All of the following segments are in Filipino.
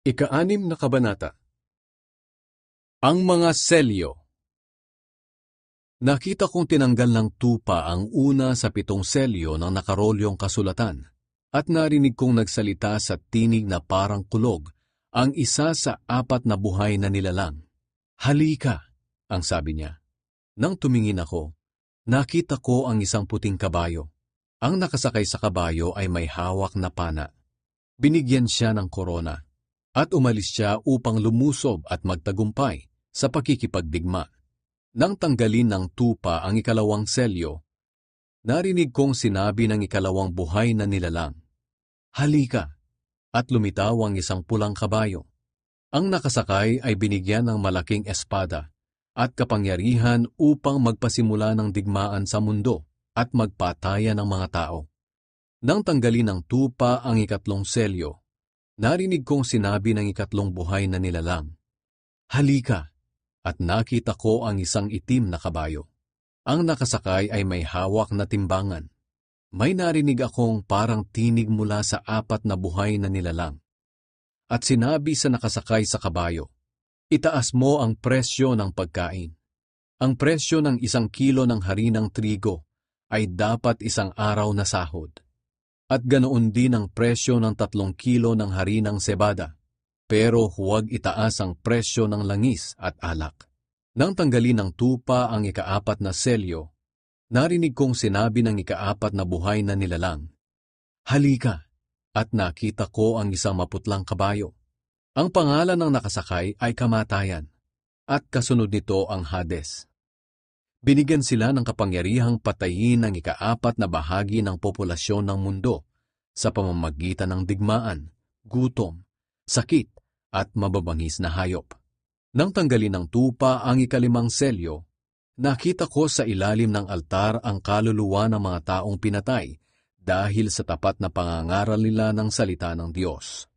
Ika-6 na kabanata. Ang mga selyo. Nakita kong tinanggal ng tupa ang una sa 7 selyo ng nakarolyong kasulatan, at narinig kong nagsalita sa tinig na parang kulog ang isa sa 4 na buhay na nilalang. Halika, ang sabi niya. Nang tumingin ako, nakita ko ang isang puting kabayo. Ang nakasakay sa kabayo ay may hawak na pana. Binigyan siya ng korona. At umalis siya upang lumusob at magtagumpay sa pakikipagdigma. Nang tanggalin ng tupa ang 2 selyo, narinig kong sinabi ng 2 buhay na nilalang, halika, at lumitaw ang isang pulang kabayo. Ang nakasakay ay binigyan ng malaking espada at kapangyarihan upang magpasimula ng digmaan sa mundo at magpatayan ng mga tao. Nang tanggalin ng tupa ang 3 selyo, narinig kong sinabi ng 3 buhay na nilalang, halika, at nakita ko ang isang itim na kabayo. Ang nakasakay ay may hawak na timbangan. May narinig akong parang tinig mula sa 4 na buhay na nilalang. At sinabi sa nakasakay sa kabayo, itaas mo ang presyo ng pagkain. Ang presyo ng 1 kilo ng harinang trigo ay dapat 1 araw na sahod. At ganoon din ang presyo ng 3 kilo ng harinang sebada, pero huwag itaas ang presyo ng langis at alak. Nang tanggalin ng tupa ang 4 na selyo, narinig kong sinabi ng 4 na buhay na nilalang, halika, at nakita ko ang isang maputlang kabayo. Ang pangalan ng nakasakay ay Kamatayan, at kasunod nito ang Hades. Binigyan sila ng kapangyarihang patayin ng 4 na bahagi ng populasyon ng mundo sa pamamagitan ng digmaan, gutom, sakit, at mababangis na hayop. Nang tanggalin ng tupa ang 5 selyo, nakita ko sa ilalim ng altar ang kaluluwa ng mga taong pinatay dahil sa tapat na pangangaral nila ng salita ng Diyos.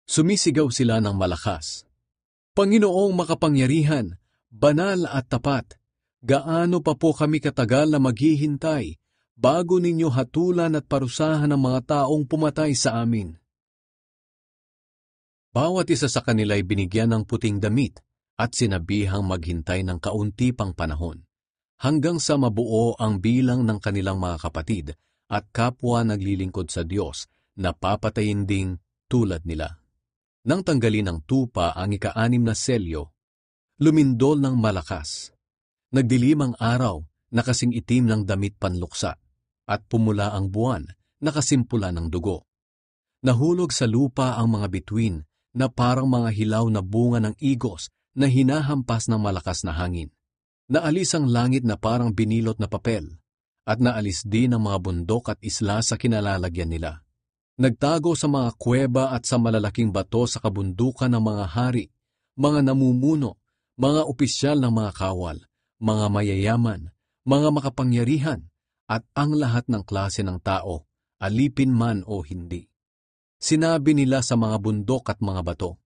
Sumisigaw sila ng malakas, Panginoong makapangyarihan, banal at tapat, gaano pa po kami katagal na maghihintay bago ninyo hatulan at parusahan ang mga taong pumatay sa amin? Bawat isa sa kanila ay binigyan ng puting damit at sinabihang maghintay ng kaunti pang panahon, hanggang sa mabuo ang bilang ng kanilang mga kapatid at kapwa naglilingkod sa Diyos na papatayin ding tulad nila. Nang tanggalin ng tupa ang 6 na selyo, lumindol ng malakas. Nagdilim ang araw na kasing itim ng damit panluksa, at pumula ang buwan na kasimpula ng dugo. Nahulog sa lupa ang mga bituin na parang mga hilaw na bunga ng igos na hinahampas ng malakas na hangin. Naalis ang langit na parang binilot na papel, at naalis din ang mga bundok at isla sa kinalalagyan nila. Nagtago sa mga kuweba at sa malalaking bato sa kabundukan ng mga hari, mga namumuno, mga opisyal ng mga kawal, mga mayayaman, mga makapangyarihan, at ang lahat ng klase ng tao, alipin man o hindi. Sinabi nila sa mga bundok at mga bato,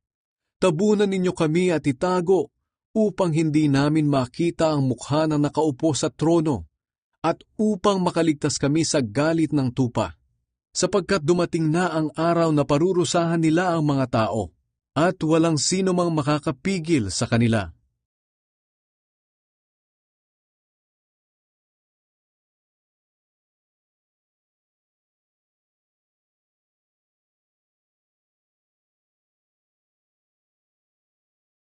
tabunan ninyo kami at itago upang hindi namin makita ang mukha ng nakaupo sa trono at upang makaligtas kami sa galit ng tupa, sapagkat dumating na ang araw na parurusahan nila ang mga tao at walang sino mang makakapigil sa kanila.